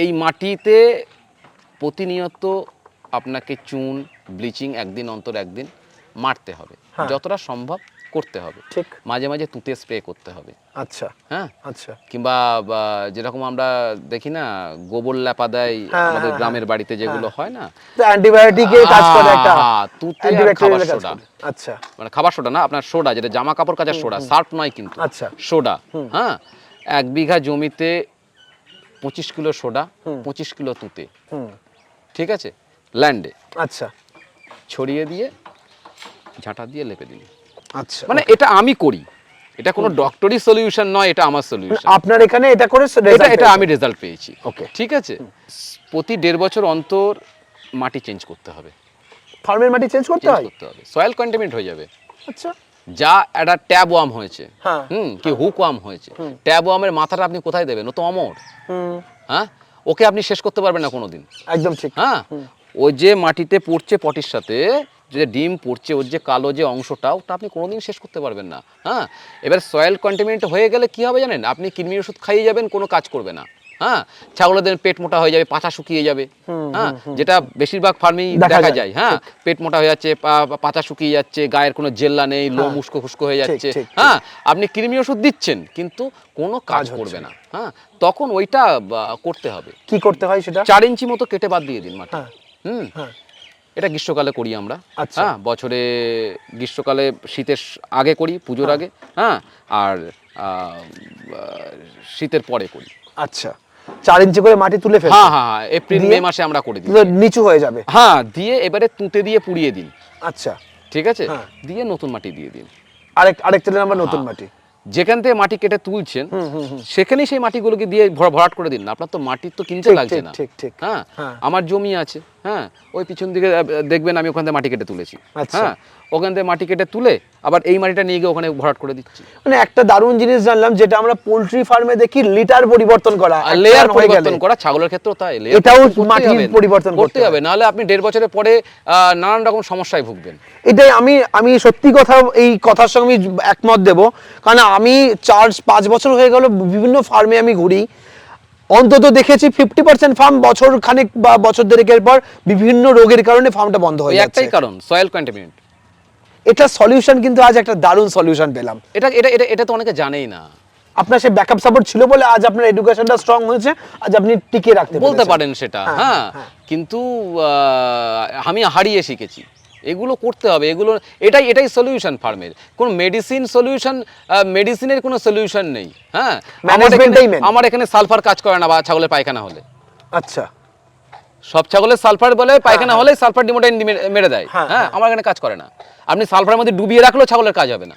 S2: এই মাটিতে প্রতিনিয়ত আপনাকে চুন, ব্লিচিং একদিন অন্তর একদিন মারতে হবে,
S1: হ্যাঁ।
S2: যতটা সম্ভব করতে হবে।
S1: ঠিক।
S2: মাঝে মাঝে তুঁতে স্প্রে করতে হবে।
S1: আচ্ছা
S2: হ্যাঁ,
S1: আচ্ছা।
S2: কিংবা যেরকম আমরা দেখি না গোবর লেপা দেয়
S1: হ্যাঁ,
S2: আমাদের
S1: হ্যাঁ,
S2: গ্রামের বাড়িতে যেগুলো
S1: হ্যাঁ।
S2: হয় না,
S1: তো অ্যান্টিবায়োটিকের কাজ করে একটা।
S2: হ্যাঁ, তুঁতে আর
S1: অ্যান্টিব্যাকটেরিয়াল
S2: খাবার
S1: কাজ
S2: সোডা।
S1: করে। আচ্ছা
S2: মানে খাবার সোডা না, আপনার সোডা, যেটা জামা কাপড় কাচার সোডা, সার্ফ নয় কিন্তু,
S1: আচ্ছা।
S2: সোডা। হ্যাঁ, 1 বিঘা জমিতে 25 কিলো সোডা, 25 কিলো তুঁতে, ঠিক আছে, ল্যান্ডে
S1: আচ্ছা
S2: ছড়িয়ে দিয়ে ঝাঁটা দিয়ে লেপে দিন।
S1: আচ্ছা।
S2: মানে এটা আমি করি, এটা কোনো ডক্টরি সলিউশন নয়, এটা আমার সলিউশন।
S1: আপনার এখানে এটা করে
S2: এটা আমি রেজাল্ট পেয়েছি।
S1: ওকে।
S2: ঠিক আছে, প্রতি 1.5 বছর অন্তর মাটি চেঞ্জ করতে হবে,
S1: ফার্মের মাটি চেঞ্জ করতে হয়।
S2: সয়েল কন্টামিনেন্ট হয়ে যাবে।
S1: আচ্ছা।
S2: যা একটা ট্যাব ওয়ার্ম হয়েছে,
S1: হ্যাঁ।
S2: কি হুক ওয়ার্ম হয়েছে, ট্যাব ওয়ার্মের মাথাটা আপনি কোথায় দেবেন? ও তো অমর। হ্যাঁ, ওকে আপনি শেষ করতে পারবেন না কোনোদিন।
S1: একদম ঠিক।
S2: হ্যাঁ, ওই যে মাটিতে পড়ছে পটির সাথে যে ডিম পড়ছে, ওর যে কালো যে অংশটা, ওটা আপনি কোনোদিন শেষ করতে পারবেন না। হ্যাঁ, এবার সয়েল কন্টামিনেন্ট হয়ে গেলে কি হবে জানেন? আপনি কৃমির ওষুধ খাইয়ে যাবেন, কোনো কাজ করবে না। হ্যাঁ, ছাগলদের পেট মোটা হয়ে যাবে, পাছা শুকিয়ে যাবে। হ্যাঁ, যেটা বেশিরভাগ ফার্মেই দেখা যায়। হ্যাঁ, পেট মোটা হয়ে যাচ্ছে, পাছা শুকিয়ে যাচ্ছে, গায়ের কোনো জেল্লা নেই, লোম উস্কো খুস্কো হয়ে যাচ্ছে। হ্যাঁ, আপনি কৃমি ওষুধ দিচ্ছেন কিন্তু কোনো কাজ করবে না। হ্যাঁ, তখন ওইটা করতে হবে।
S1: কি করতে হয় সেটা?
S2: 4 ইঞ্চি মতো কেটে বাদ দিয়ে দিন মাটি।
S1: হ্যাঁ।
S2: এটা গ্রীষ্মকালে করি আমরা।
S1: আচ্ছা।
S2: হ্যাঁ, বছরে গ্রীষ্মকালে শীতের আগে করি, পুজোর আগে। হ্যাঁ, আর শীতের পরে করি।
S1: আচ্ছা, 4 ইঞ্চি করে মাটি তুলে ফেলতে।
S2: হ্যাঁ হ্যাঁ, এপ্রিল মে মাসে আমরা করে দিই।
S1: নিচু হয়ে যাবে।
S2: হ্যাঁ, দিয়ে এবারে তুঁতে দিয়ে পুড়িয়ে দিন।
S1: আচ্ছা,
S2: ঠিক আছে,
S1: হ্যাঁ।
S2: দিয়ে নতুন মাটি দিয়ে দিন।
S1: আরেক তেলের আমরা নতুন মাটি।
S2: যেখান থেকে মাটি কেটে তুলছেন সেখানেই সেই মাটিগুলোকে দিয়ে ভরাট করে দিন। আপনার তো মাটি তো কিনতে লাগছে না।
S1: ঠিক।
S2: হ্যাঁ, আমার জমি আছে। হ্যাঁ, ওই পিছন দিকে দেখবেন আমি ওখান থেকে মাটি কেটে তুলেছি। হ্যাঁ, ওখান থেকে মাটি কেটে তুলে আবার এই মাটিটা নিয়ে গিয়ে ওখানে ভরাট করে দিচ্ছি।
S1: মানে একটা দারুণ জিনিস জানলাম, যেটা আমরা পোল্ট্রি ফার্মে দেখি লিটার পরিবর্তন করা,
S2: লেয়ার পরিবর্তন করা, ছাগলের ক্ষেত্রেও তাই।
S1: এটাও মাটির পরিবর্তন
S2: করতে হবে, নাহলে আপনি 1.5 বছরের পরে নানান রকম সমস্যায় ভুগবেন।
S1: এটাই আমি সত্যি কথা, এই কথার সঙ্গে আমি একমত দেব, কারণ আমি 4-5 বছর হয়ে গেল বিভিন্ন ফার্মে আমি ঘুরি, অন্তত দেখেছি 50% ফার্ম বছর খানেক বা বছর দেড়েকের পর বিভিন্ন রোগের কারণে ফার্মটা বন্ধ হয়ে যাচ্ছে।
S2: একটাই কারণ, সয়েল কন্টামিনেন্ট।
S1: এটা সলিউশন, কিন্তু আজ একটা দারুণ সলিউশন পেলাম।
S2: এটা তো অনেকে জানেই না।
S1: আপনার সে ব্যাকআপ সাপোর্ট ছিল বলে আজ আপনার এডুকেশনটা স্ট্রং হয়েছে, আজ আপনি টিকিয়ে রাখতে
S2: বলতে
S1: পেরেছেন।
S2: পারেন সেটা। হ্যাঁ, কিন্তু আমি হারিয়ে শিখেছি, এগুলো করতে হবে, এগুলো এটাই সলিউশন ফার্মের। কোন মেডিসিন সলিউশন, মেডিসিনের কোনো সলিউশন নেই। হ্যাঁ, আমার এখানে সালফার কাজ করে না বা ছাগলের পায়খানা হলে।
S1: আচ্ছা,
S2: সব ছাগলের সালফার বলে পায়খানা হলে সালফার ডিমোটাইন মেরে দেয়। হ্যাঁ, আমার এখানে কাজ করে না। আপনি সালফারের মধ্যে ডুবিয়ে রাখলেও ছাগলের কাজ হবে না।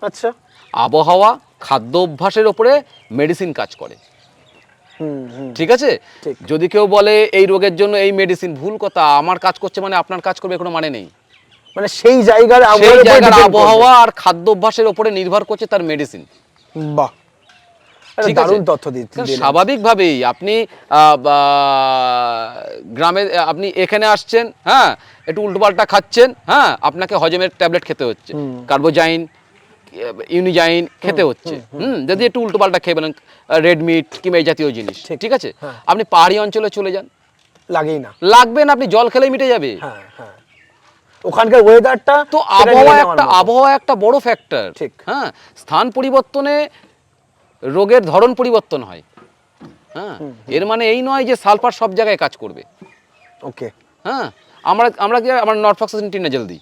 S1: আচ্ছা,
S2: আবহাওয়া, খাদ্য অভ্যাসের উপরে মেডিসিন কাজ করে। ঠিক আছে, যদি কেউ বলে এই রোগের জন্য এই মেডিসিন, ভুল কথা। আমার কাজ করছে মানে আপনার কাজ করবে কোনো মানে নেই।
S1: মানে সেই জায়গার
S2: আবহাওয়া আর খাদ্য অভ্যাসের উপরে নির্ভর করছে তার মেডিসিন।
S1: বাহ, দারুণ তথ্য দিচ্ছেন।
S2: স্বাভাবিকভাবেই আপনি গ্রামে, আপনি এখানে আসছেন, হ্যাঁ, একটু উল্টোপাল্টা খাচ্ছেন, হ্যাঁ, আপনাকে হজমের ট্যাবলেট খেতে হচ্ছে, কার্বোজাইন, ইউনিজাইন খেতে হচ্ছে। যদি একটু উল্টোপাল্টা খেয়ে বলেন রেড মিট কিংবা এই জাতীয় জিনিস, ঠিক আছে। আপনি পাহাড়ি অঞ্চলে চলে যান,
S1: লাগেই না,
S2: লাগবে না, আপনি জল খেলেই মিটে যাবে।
S1: ওখানকার ওয়েদারটা
S2: তো আবহাওয়া একটা বড় ফ্যাক্টর। ঠিক, হ্যাঁ, স্থান পরিবর্তনে রোগের ধরন পরিবর্তন হয়। হ্যাঁ, এর মানে এই নয় যে সালফার সব জায়গায় কাজ করবে।
S1: ওকে,
S2: হ্যাঁ, আমরা কি আমরা নরফক্সাসিন টিনেজেল দিই,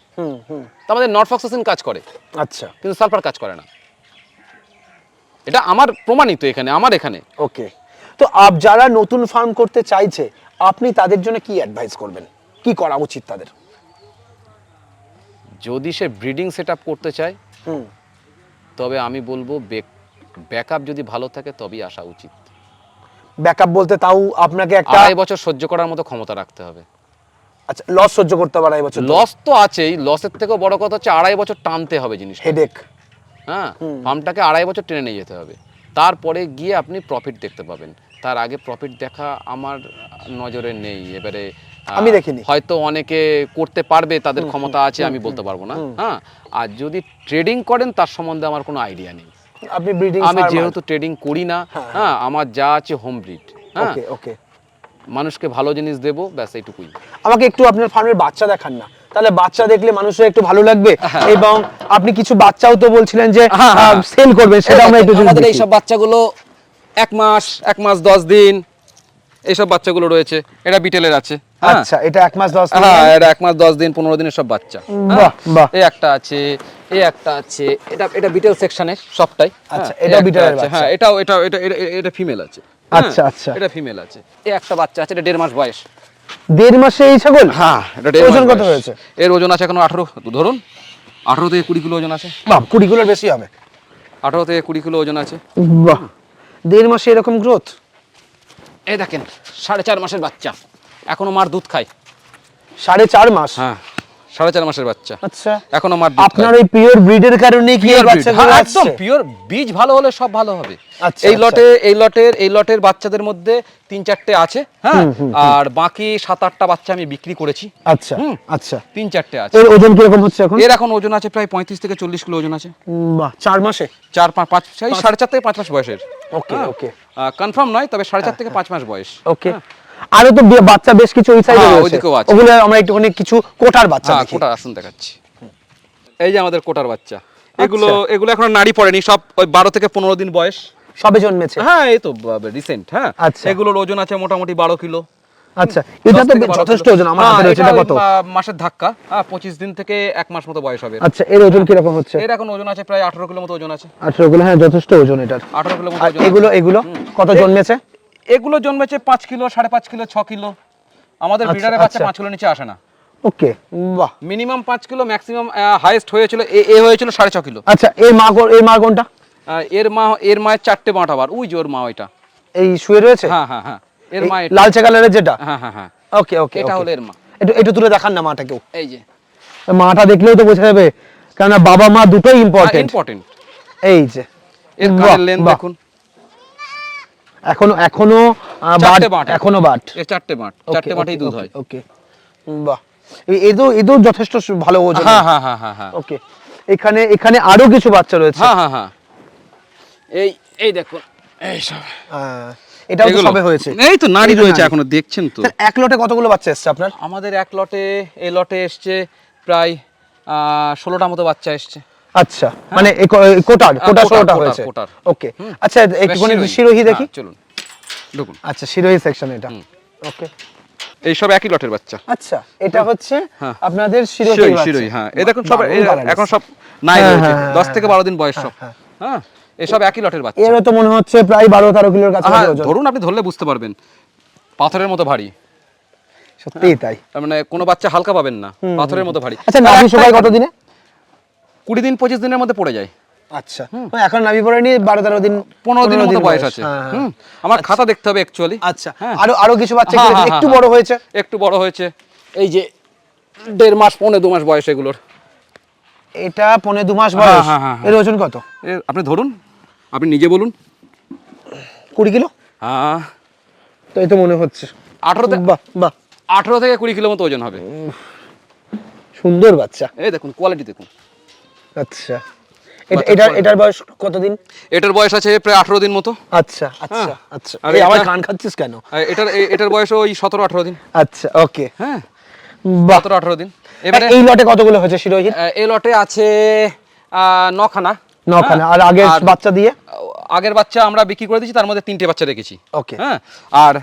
S2: তো আমাদের নরফক্সাসিন কাজ করে,
S1: আচ্ছা,
S2: কিন্তু সালফার কাজ করে না। এটা আমার প্রমাণিত এখানে, আমার এখানে।
S1: ওকে, তো যারা নতুন ফার্ম করতে চাইছে আপনি তাদের জন্য কি অ্যাডভাইস করবেন, কি করা উচিত তাদের?
S2: যদি সে ব্রিডিং সেটআপ করতে চায়, তবে আমি বলবো ব্যাকআপ যদি ভালো থাকে তবেই আসা উচিত।
S1: ব্যাকআপ বলতে তাও আপনাকে একটা
S2: 2.5 বছর সহ্য করার মতো ক্ষমতা রাখতে হবে।
S1: আচ্ছা, লস সহ্য করতে হবে 2.5 বছর?
S2: লস তো আছেই, লসের থেকেও বড় কথা হচ্ছে 2.5 বছর টানতে হবে জিনিস,
S1: হেডেক।
S2: হ্যাঁ, ফার্মটাকে 2.5 বছর টেনে নিয়ে যেতে হবে, তারপরে গিয়ে আপনি প্রফিট দেখতে পাবেন। তার আগে প্রফিট দেখা আমার নজরে নেই। এবারে
S1: আমি দেখিনি,
S2: হয়তো অনেকে করতে পারবে, তাদের ক্ষমতা আছে, আমি বলতে পারবো না। হ্যাঁ, আর যদি ট্রেডিং করেন তার সম্বন্ধে আমার কোনো আইডিয়া নেই।
S1: আপনি ব্রিডিং,
S2: আমি যেহেতু ট্রেডিং করি না, হ্যাঁ, আমার যা আছে হোম ব্রিড।
S1: ওকে, ওকে,
S2: মানুষকে ভালো জিনিস দেবো, ব্যাস এইটুকুই।
S1: আমাকে একটু আপনার ফার্মের বাচ্চা দেখান না, তাহলে বাচ্চা দেখলে মানুষের একটু ভালো লাগবে। এবং আপনি কিছু বাচ্চাও তো বলছিলেন যে সেল করবেন, সেটা আমরা একটু
S2: আমাদের এই সব বাচ্চাগুলো 1 মাস 10 দিন এইসব বাচ্চাগুলো রয়েছে। এটা বিটেলের আছে।
S1: আচ্ছা, এটা 1 মাস 10 দিন?
S2: হ্যাঁ, এটা 1 মাস 10 দিন 15 দিনের সব বাচ্চা।
S1: বাহ, বাহ,
S2: এই একটা আছে, এই একটা আছে, এটা বিটেল সেকশনের সবটাই।
S1: আচ্ছা, এটা বিটেলের বাচ্চা।
S2: হ্যাঁ, এটা ফিমেল আছে।
S1: আচ্ছা, আচ্ছা,
S2: এটা ফিমেল আছে। এই একটা বাচ্চা আছে, এটা 1.5 মাস বয়স।
S1: 1.5 মাসে এই ছাগল?
S2: হ্যাঁ, এটা
S1: ওজন কত হয়েছে?
S2: এর ওজন আছে এখন 18, ধরুন 18 থেকে 20 কিলো ওজন আছে।
S1: বাহ, 20 কিলোর বেশি হবে।
S2: 18 থেকে 20 কিলো ওজন আছে।
S1: বাহ, 1.5 মাসে এরকম গ্রোথ?
S2: এই দেখেন, 4.5 মাসের বাচ্চা, এখনো মার দুধ খায়।
S1: 4.5 মাস?
S2: হ্যাঁ, 4.5 মাসের বাচ্চা।
S1: আচ্ছা,
S2: এখনো মার দুধ।
S1: আপনার এই পিওর ব্রিডের কারণে কি এই বাচ্চাগুলো আসছে?
S2: একদম পিওর, বীজ ভালো হলে সব ভালো হবে।
S1: আচ্ছা,
S2: এই লটের বাচ্চাদের মধ্যে 3-4টে আছে, হ্যাঁ, আর বাকি 7-8টা বাচ্চা আমি বিক্রি করেছি।
S1: আচ্ছা, আচ্ছা,
S2: 3-4টে আছে।
S1: এর ওজন কি রকম হচ্ছে এখন?
S2: এর এখন ওজন আছে প্রায় 35 থেকে 40 কিলো ওজন আছে।
S1: বাহ, 4 মাসে?
S2: 4-5, 4.5 থেকে 5 মাস বয়সের।
S1: ওকে, ওকে,
S2: কনফার্ম নয়, তবে 4.5 থেকে 5 মাস বয়স।
S1: ওকে, আরো তো বাচ্চা বেশ কিছু ওই সাইডে রয়েছে, ওগুলো আমরা একটুখানি কিছু কোটার বাচ্চা দেখি।
S2: কোটার আসুন দেখাচ্ছি। এই যে আমাদের কোটার বাচ্চা, এগুলো এখন নাড়ি পড়েনি, সব ওই 12 থেকে 15 দিন বয়স,
S1: সবে জন্মেছে।
S2: হ্যাঁ, এই তো রিসেন্ট। হ্যাঁ,
S1: আচ্ছা,
S2: এগুলোর ওজন আছে মোটামুটি 12 কিলো।
S1: আচ্ছা, এটা তো যথেষ্ট ওজন। আমার হাতে রয়েছে, এটা কত?
S2: মাসের ধাক্কা, 25 দিন থেকে 1 মাস মতো বয়স হবে।
S1: আচ্ছা, এর ওজন কি রকম হচ্ছে?
S2: এর এখন ওজন আছে প্রায় 18 কিলো মতো ওজন আছে।
S1: 18 কিলো? হ্যাঁ, যথেষ্ট ওজন এটার।
S2: 18 কিলো মতো ওজন।
S1: এগুলো কত জন্মেছে?
S2: এগুলো জন্মেছে 5 কিলো, 5.5 কিলো, 6 কিলো। আমাদের ব্রিডারের বাচ্চা 5 কিলো নিচে আসে না।
S1: ওকে, বাহ,
S2: মিনিমাম 5 কিলো, ম্যাক্সিমাম হাইয়েস্ট হয়েছিল হয়েছিল 6.5 কিলো।
S1: আচ্ছা, এর মা কোনটা?
S2: এর মায়ের 4টে বাট, আবার ওই যে ওর মা ওইটা
S1: এই শুয়ে রয়েছে।
S2: হ্যাঁ, হ্যাঁ, হ্যাঁ, এর মা
S1: লালচে কালারের যেটা।
S2: হ্যাঁ, হ্যাঁ, হ্যাঁ,
S1: ওকে, ওকে,
S2: এটা হলো এর মা।
S1: একটু তুলে দেখান না মাটাকেও।
S2: এই যে
S1: মাটা দেখলেও তো বোঝা যাবে, কারণ বাবা মা দুটোই ইম্পর্টেন্ট। এই যে
S2: এর কানের লেন্থ দেখুন,
S1: এখনো বাট।
S2: এর 4টে বাটেই দুধ হয়।
S1: ওকে, বাহ, এদো যথেষ্ট ভালো ওজন।
S2: হ্যাঁ, হ্যাঁ, হ্যাঁ, হ্যাঁ,
S1: ওকে, এখানে আরো কিছু বাচ্চা রয়েছে।
S2: হ্যাঁ, হ্যাঁ, হ্যাঁ, এই দেখুন, এই সব
S1: এটাও তো সবে হয়েছে।
S2: এই তো নাড়ি রয়েছে এখনো, দেখছেন তো।
S1: এক লটে কতগুলো বাচ্চা এসেছে আপনার?
S2: আমাদের এই লটে এসছে প্রায় 16টা মতো বাচ্চা এসছে।
S1: আচ্ছা, মানে কোটার সহটা
S2: কোটার,
S1: হয়েছে।
S2: কোটার।
S1: ওকে, আচ্ছা একটুখানি
S2: শিরোহি।
S1: শিরোহি দেখি।
S2: চলুন ঢুকুন।
S1: আচ্ছা, শিরোহি সেকশন এটা। ওকে,
S2: এই সব একই লটের বাচ্চা।
S1: আচ্ছা এটা হচ্ছে
S2: হ্যাঁ।
S1: আপনাদের শিরোহি
S2: শিরোহি,
S1: বাচ্চা।
S2: শিরোহি, হ্যাঁ। এই দেখুন সব
S1: দারুণ colours।
S2: এখন সব নাই
S1: হ্যাঁ,
S2: রয়েছে,
S1: হ্যাঁ,
S2: 10 থেকে 12 দিন বয়স সব।
S1: হ্যাঁ।
S2: হ্যাঁ, এসব একই লটের বাচ্চা।
S1: এরও তো মনে হচ্ছে প্রায় 12-13 কিলোর
S2: হ্যাঁ,
S1: কাছাকাছি ওজন।
S2: ধরুন আপনি ধরলে বুঝতে পারবেন, পাথরের মতো ভারী।
S1: সত্যিই তাই।
S2: তার মানে কোনো বাচ্চা হালকা পাবেন না, পাথরের মতো ভারী।
S1: আচ্ছা, নাভি সবাই কত দিনে?
S2: 20 দিন 25 দিনের মধ্যে পড়ে যায়।
S1: আচ্ছা, এখন নাভি পড়ে নি 12-13 দিন,
S2: 15 দিনের মতো বয়স আছে।
S1: হ্যাঁ।
S2: আমার খাতা দেখতে হবে অ্যাকচুয়ালি।
S1: আচ্ছা, আরো কিছু বাচ্চা কি
S2: হ্যাঁ,
S1: একটু
S2: হ্যাঁ,
S1: বড় হয়েছে?
S2: একটু বড় হয়েছে। এই যে 1.5 মাস 1.5-2 মাস বয়স এগুলোর।
S1: এটা 1.5-2 মাস বয়স।
S2: হ্যাঁ, হ্যাঁ, হ্যাঁ।
S1: এর ওজন কত?
S2: আপনি ধরুন, আপনি নিজে বলুন।
S1: 20 কিলো?
S2: হ্যাঁ,
S1: তো এই তো মনে হচ্ছে।
S2: 18
S1: বাহ বাহ,
S2: 18 থেকে 20 কিলো মতো ওজন হবে।
S1: সুন্দর বাচ্চা।
S2: এই দেখুন কোয়ালিটি দেখুন।
S1: আচ্ছা,
S2: বাচ্চার
S1: এটার বয়স কতদিন?
S2: এটার বয়স আছে প্রায় 18 দিন মতো।
S1: আচ্ছা আচ্ছা আচ্ছা,
S2: আর
S1: এই আমার
S2: এটা-
S1: কান খাচ্ছিস কেন?
S2: আর এটার বয়স ওই 17-18 দিন।
S1: আচ্ছা, ওকে,
S2: হ্যাঁ,
S1: বাহ।
S2: 17-18 দিন। এবারে
S1: এই লটে কতগুলো হয়েছে শিরোহির?
S2: এই লটে আছে 9খানা।
S1: 9খানা। আর আগের বাচ্চা দিয়ে?
S2: আগের বাচ্চা আমরা বিক্রি করে দিয়েছি, তার মধ্যে 3টে বাচ্চা রেখেছি।
S1: ওকে।
S2: হ্যাঁ, আর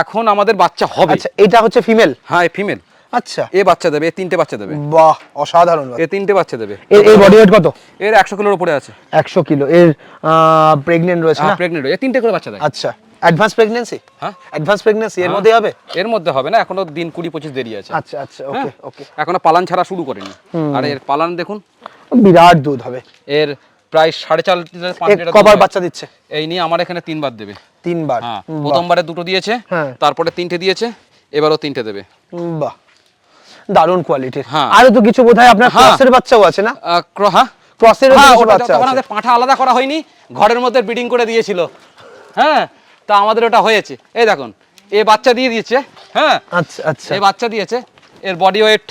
S2: এখন আমাদের বাচ্চা হবে।
S1: আচ্ছা, এটা হচ্ছে ফিমেল?
S2: হ্যাঁ, ফিমেল।
S1: আচ্ছা,
S2: এ বাচ্চা দেবে, এ 3টে বাচ্চা দেবে।
S1: বাহ, অসাধারণ
S2: এ
S1: বাচ্চা।
S2: 3টে বাচ্চা দেবে।
S1: এর বডি ওয়েট কত?
S2: এর 100 কিলোর উপরে আছে।
S1: 100 কিলো। এর প্রেগন্যান্ট রয়েছে না?
S2: প্রেগনেন্ট, এ 3টে করে বাচ্চা দেয়।
S1: আচ্ছা, অ্যাডভান্স প্রেগন্যান্সি?
S2: হ্যাঁ,
S1: অ্যাডভান্স প্রেগন্যান্সি এর মধ্যে হবে?
S2: এর মধ্যে হবে না, এখনো দিন 20-25 দেরি আছে।
S1: আচ্ছা আচ্ছা, ওকে ওকে।
S2: এখনো পালান ছাড়া শুরু করেনি। আর এর পালান দেখুন,
S1: বিরাট দুধ হবে।
S2: এর প্রায় 4.5 লিটার 5 লিটার
S1: কবার
S2: দুধ হয়।
S1: বাচ্চা দিচ্ছে?
S2: এই নিয়ে আমার এখানে 3বার দেবে।
S1: 3 বার?
S2: হ্যাঁ, প্রথমবারে 2টো দিয়েছে,
S1: হ্যাঁ।
S2: তারপরে 3টে দিয়েছে, এবারও 3টে দেবে।
S1: বাহ, দারুণ কোয়ালিটির।
S2: হ্যাঁ।
S1: আরো তো কিছু বোধহয় আপনার
S2: হ্যাঁ।
S1: ক্রসের বাচ্চাও আছে না?
S2: হ্যাঁ,
S1: ক্রসের
S2: হ্যাঁ,
S1: কিছু
S2: ওটা
S1: বাচ্চা
S2: তখন
S1: আছে।
S2: আমাদের পাঁঠা আলাদা করা হয়নি, ঘরের মধ্যে ব্রিডিং করে দিয়েছিল। হ্যাঁ, তা আমাদের ওটা হয়েছে। এই দেখুন, এ বাচ্চা দিয়ে দিয়েছে। হ্যাঁ,
S1: আচ্ছা আচ্ছা
S2: এই বাচ্চা দিয়েছে। এর বডি ওয়েট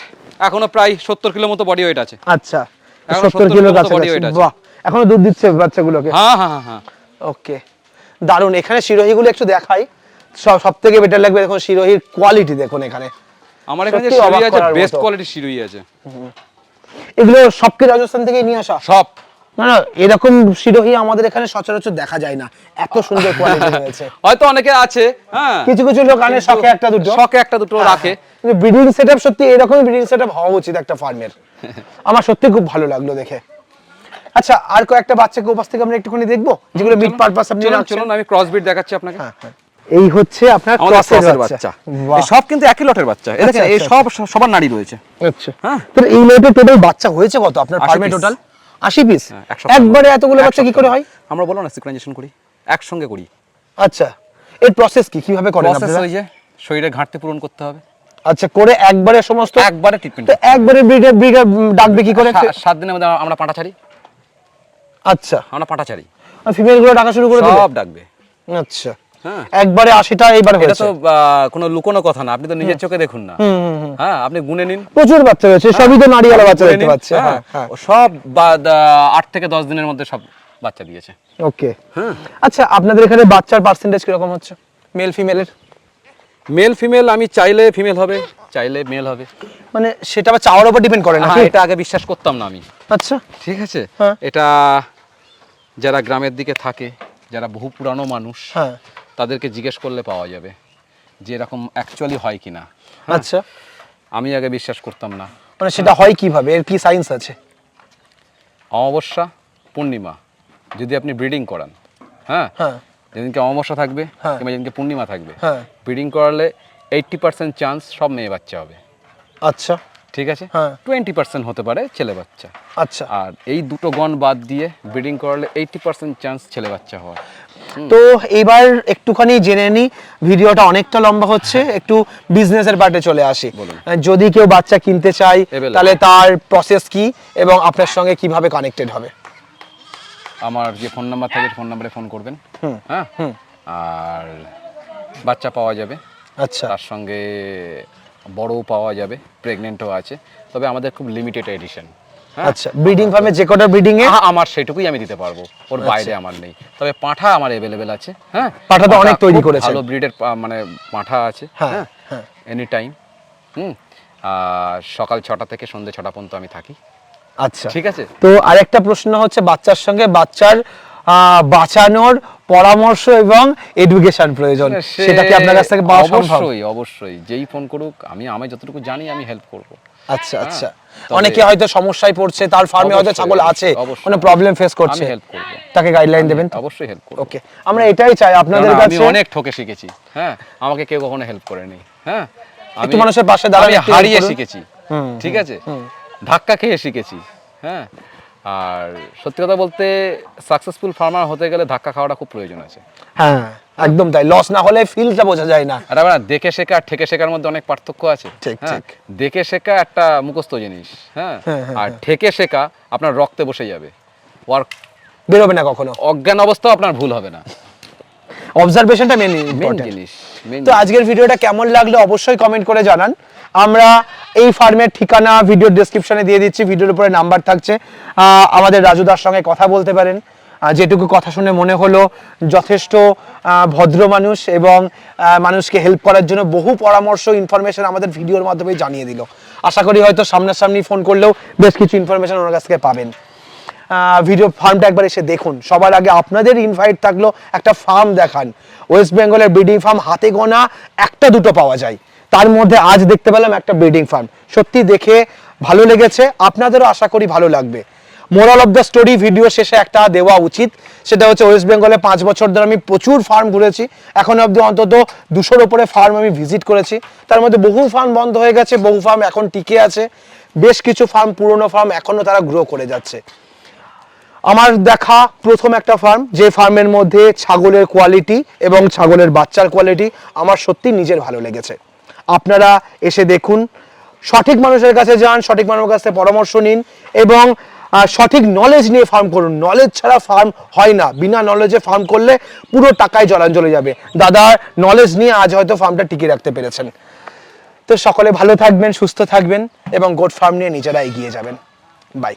S2: এখনো প্রায় 70 কিলো মতো বডি ওয়েট আছে।
S1: আচ্ছা,
S2: এখন
S1: 70
S2: 70
S1: কিলোর
S2: মতো
S1: কাছে
S2: body weight আছে।
S1: বাহ, এখনো দুধ দিচ্ছে বাচ্চাগুলোকে?
S2: হ্যাঁ, হ্যাঁ, হ্যাঁ।
S1: ওকে, দারুণ। এখানে শিরোহিগুলো একটু দেখাই, সব থেকে বেটার লাগবে। দেখুন শিরোহির কোয়ালিটি দেখুন এখানে।
S2: আমার এখানে যে
S1: সত্যি অবাক
S2: শিরোহি আছে,
S1: করার
S2: বেস্ট
S1: মতো।
S2: কোয়ালিটির শিরোহি আছে।
S1: এগুলো সবকে রাজস্থান থেকে নিয়ে আসা?
S2: সব।
S1: না না, এরকম শিরোহি আমাদের এখানে সচরাচর দেখা যায় না, এত সুন্দর কোয়ালিটি রয়েছে।
S2: হয়তো অনেকে আছে, হ্যাঁ,
S1: কিছু কিছু লোক আনে শখে একটা দুটো,
S2: শখে একটা দুটো রাখে।
S1: ব্রিডিং সেটআপ সত্যি এরকম ব্রিডিং সেটআপ হওয়া উচিত একটা ফার্মের। আমার সত্যি খুব ভালো লাগলো দেখে। আচ্ছা, আর কয়েকটা বাচ্চাকে উপাস থেকে আমরা একটুখানি দেখবো, যেগুলো মিট পারপাস আপনি
S2: চলুন,
S1: রাখছেন।
S2: চলুন, আমি ক্রস ব্রিড দেখাচ্ছি আপনাকে।
S1: হ্যাঁ হ্যাঁ, এই হচ্ছে আপনার
S2: আমাদের
S1: ক্রসের
S2: ক্রসের
S1: বাচ্চা।
S2: বাচ্চা।
S1: বাহ।
S2: এই সব কিন্তু একই লটের বাচ্চা। এই দেখেন,
S1: আচ্ছা,
S2: এই
S1: আচ্ছা,
S2: সবার নাড়ি রয়েছে।
S1: আচ্ছা,
S2: হ্যাঁ।
S1: তো এই লটে টোটাল বাচ্চা হয়েছে কত আপনার
S2: 80
S1: ফার্মে?
S2: piece।
S1: Total 80 piece?
S2: হ্যাঁ, এক সপ্তাহ।
S1: একবারে এতগুলো বাচ্চা কি করে হয়?
S2: আমরা বলো না সিক্রেনাইজেশন করি, একসঙ্গে করি।
S1: আচ্ছা, এর প্রসেস কি, কিভাবে করেন
S2: প্রসেস
S1: আপনারা?
S2: ওই যে শরীরের ঘাটতি পূরণ করতে হবে।
S1: আচ্ছা, করে একবারে সমস্ত?
S2: একবারে ট্রিটমেন্ট।
S1: তো একবারে ব্রিডার ব্রিডার ডাকবে কি করে?
S2: 7 দিনের মধ্যে আমরা পাঁঠা ছাড়ি।
S1: আচ্ছা,
S2: আমরা পাঁঠা ছাড়ি,
S1: ফিমেল গুলো ডাকা শুরু করে দেবে?
S2: সব ডাকবে।
S1: আচ্ছা,
S2: হ্যাঁ,
S1: একবারে 80টা এইবার
S2: এটা
S1: হয়েছে?
S2: তো কোনো লুকোনো কথা না, আপনি তো নিজের চোখে দেখুন না। হ্যাঁ, আপনি গুনে নিন।
S1: প্রচুর বাচ্চা হয়েছে, সবই তো নাড়িওয়ালা বাচ্চা
S2: গুনে
S1: দেখতে
S2: নিন।
S1: পাচ্ছি। হ্যাঁ হ্যাঁ,
S2: ও সব 8 থেকে 10 দিনের মধ্যে সব বাচ্চা দিয়েছে।
S1: ওকে।
S2: হ্যাঁ,
S1: আচ্ছা, আপনাদের এখানে বাচ্চার পার্সেন্টেজ কিরকম হচ্ছে মেল ফিমেলের?
S2: মেল ফিমেল আমি চাইলে ফিমেল হবে, চাইলে মেল হবে।
S1: মানে সেটা আবার চাওয়ার উপর ডিপেন্ড করে না?
S2: হ্যাঁ, এটা আগে বিশ্বাস করতাম না আমি।
S1: আচ্ছা,
S2: ঠিক আছে,
S1: হ্যাঁ।
S2: এটা যারা গ্রামের দিকে থাকে, যারা বহু পুরানো মানুষ,
S1: হ্যাঁ,
S2: তাদেরকে জিজ্ঞেস করলে পাওয়া যাবে যে এরকম অ্যাকচুয়ালি হয় কিনা।
S1: আচ্ছা,
S2: আমি আগে বিশ্বাস করতাম না।
S1: মানে সেটা হয় কিভাবে, এর কি সায়েন্স আছে?
S2: অমাবস্যা, পূর্ণিমা যদি আপনি ব্রিডিং করান, হ্যাঁ,
S1: হ্যাঁ
S2: যেদিনকে অমাবস্যা থাকবে
S1: হ্যাঁ।
S2: কিংবা যেদিনকে পূর্ণিমা থাকবে,
S1: হ্যাঁ,
S2: ব্রিডিং করালে 80% চান্স সব মেয়ে বাচ্চা হবে।
S1: আচ্ছা
S2: ঠিক আছে,
S1: হ্যাঁ।
S2: 20% হতে পারে ছেলে বাচ্চা।
S1: আচ্ছা,
S2: আর এই দুটো গণ বাদ দিয়ে ব্রিডিং করালে 80% চান্স ছেলে বাচ্চা হওয়ার।
S1: তো এবার একটুখানি জেনে নি, ভিডিওটা অনেকটা লম্বা হচ্ছে, একটু বিজনেসের পার্টে চলে আসি।
S2: বলুন।
S1: যদি কেউ বাচ্চা কিনতে চায়
S2: Available।
S1: তাহলে তার প্রসেস কি এবং আপনার সঙ্গে কিভাবে কানেক্টেড হবে?
S2: আমার যে ফোন নাম্বার থাকে ফোন নাম্বারে ফোন করবেন। হ্যাঁ, আর বাচ্চা পাওয়া যাবে,
S1: আচ্ছা,
S2: তার সঙ্গে বড়ও পাওয়া যাবে, প্রেগনেন্টও আছে, তবে আমাদের খুব লিমিটেড এডিশন।
S1: আচ্ছা, ব্রিডিং ফার্মে যে কটা ব্রিডিং এ
S2: আমার সেটুকুই আমি দিতে পারবো, ওর বাইরে আমার নেই। তবে পাঁঠা আমার অ্যাভেলেবেল আছে। হ্যাঁ,
S1: পাঁঠা তো অনেক তৈরি
S2: খুব
S1: করেছেন।
S2: ভালো ব্রিডের মানে পাঁঠা আছে।
S1: হ্যাঁ,
S2: হ্যাঁ,
S1: হ্যাঁ।
S2: Any time. আর সকাল 6টা থেকে সন্ধ্যে 6টা পর্যন্ত আমি থাকি।
S1: আচ্ছা,
S2: ঠিক আছে।
S1: তো আরেকটা প্রশ্ন হচ্ছে বাচ্চার সঙ্গে বাচ্চার বাঁচানোর পরামর্শ এবং এডুকেশন প্রয়োজন, সেটা কি আপনার কাছ থেকে পাওয়া সম্ভব?
S2: অবশ্যই অবশ্যই, যেই ফোন করুক, আমি যতটুকু জানি আমি হেল্প করব।
S1: আচ্ছা আচ্ছা,
S2: তবে-
S1: অনেকে হয়তো সমস্যায় পড়ছে, তার ফার্মে হয়তো
S2: অবশ্যই,
S1: ছাগল আছে,
S2: অবশ্যই,
S1: কোনো প্রবলেম ফেস করছে,
S2: আমি হেল্প করব,
S1: তাকে গাইডলাইন দেবেন তো?
S2: অবশ্যই হেল্প করব।
S1: ওকে, আমরা এটাই চাই আপনাদের
S2: কারণ আমি
S1: কাছে।
S2: অনেক ঠকে শিখেছি, হ্যাঁ, আমাকে কেউ কখনো হেল্প করেনি, হ্যাঁ,
S1: একটু মানুষের পাশে দাঁড়ান,
S2: আমি
S1: একটু help
S2: হারিয়ে
S1: করুন।
S2: শিখেছি, ঠিক আছে, ধাক্কা খেয়ে শিখেছি, হ্যাঁ। আর সত্যি কথা বলতে সাকসেসফুল ফার্মার হতে গেলে ধাক্কা খাওয়াটা খুব প্রয়োজন আছে।
S1: হ্যাঁ, একদম তাই, লস না হলে ফিলটা বোঝা যায় না।
S2: আর আবার দেখে শেখা আর ঠেকে শেখার মধ্যে অনেক পার্থক্য আছে।
S1: ঠিক,
S2: হ্যাঁ,
S1: ঠিক।
S2: দেখে শেখা একটা মুখস্থ জিনিস, হ্যাঁ,
S1: হ্যাঁ, হ্যাঁ,
S2: আর ঠেকে শেখা আপনার রক্তে বসে যাবে, ওয়ার্ক
S1: বেরোবে না কখনো,
S2: অজ্ঞান অবস্থাও আপনার ভুল হবে না।
S1: অবজারভেশনটা মেন
S2: মেন
S1: ইম্পর্টেন্ট।
S2: জিনিস, মেন।
S1: তো আজকের ভিডিওটা কেমন লাগলো অবশ্যই কমেন্ট করে জানান। আমরা এই ফার্মের ঠিকানা ভিডিও ডেসক্রিপশনে দিয়ে দিচ্ছি, ভিডিওর উপরে নাম্বার থাকছে, আমাদের রাজুদার সঙ্গে কথা বলতে পারেন। যেটুকু কথা শুনে মনে হলো যথেষ্ট ভদ্র মানুষ এবং মানুষকে হেল্প করার জন্য বহু পরামর্শ ইনফরমেশন আমাদের ভিডিওর মাধ্যমে জানিয়ে দিল। আশা করি হয়তো সামনাসামনি ফোন করলেও বেশ কিছু ইনফরমেশন ওনার কাছ থেকে পাবেন। ভিডিও ফার্মটা একবার এসে দেখুন। সবার আগে আপনাদের ইনভাইট থাকলো, একটা ফার্ম দেখান। ওয়েস্ট বেঙ্গলের ব্রিডিং ফার্ম হাতে গোনা একটা দুটো পাওয়া যায়, তার মধ্যে আজ দেখতে পেলাম একটা ব্রিডিং ফার্ম। সত্যি দেখে ভালো লেগেছে, আপনাদেরও আশা করি ভালো লাগবে। Moral of the story video শেষে একটা দেওয়া উচিত, সেটা হচ্ছে ওয়েস্ট বেঙ্গলে 5 বছর ধরে আমি প্রচুর ফার্ম ঘুরেছি, এখন অবধি অন্তত 200-র উপরে ফার্ম আমি ভিজিট করেছি। তার মধ্যে বহু ফার্ম বন্ধ হয়ে গেছে, বহু ফার্ম এখন টিকে আছে, বেশ কিছু ফার্ম পুরনো ফার্ম এখনো তারা গ্রো করে যাচ্ছে। আমার দেখা প্রথম একটা ফার্ম, যে ফার্মের মধ্যে ছাগলের কোয়ালিটি এবং ছাগলের বাচ্চার কোয়ালিটি আমার সত্যি নিজের ভালো লেগেছে। আপনারা এসে দেখুন, সঠিক মানুষের কাছে যান, সঠিক মানুষের কাছ থেকে পরামর্শ নিন এবং সঠিক নলেজ নিয়ে ফার্ম করুন। নলেজ ছাড়া ফার্ম হয় না, বিনা নলেজে ফার্ম করলে পুরো টাকায় জলাঞ্জলি যাবে। দাদার নলেজ নিয়ে আজ হয়তো ফার্মটা টিকিয়ে রাখতে পেরেছেন। তো সকলে ভালো থাকবেন, সুস্থ থাকবেন এবং গোট ফার্ম নিয়ে নিজেরা এগিয়ে যাবেন। বাই।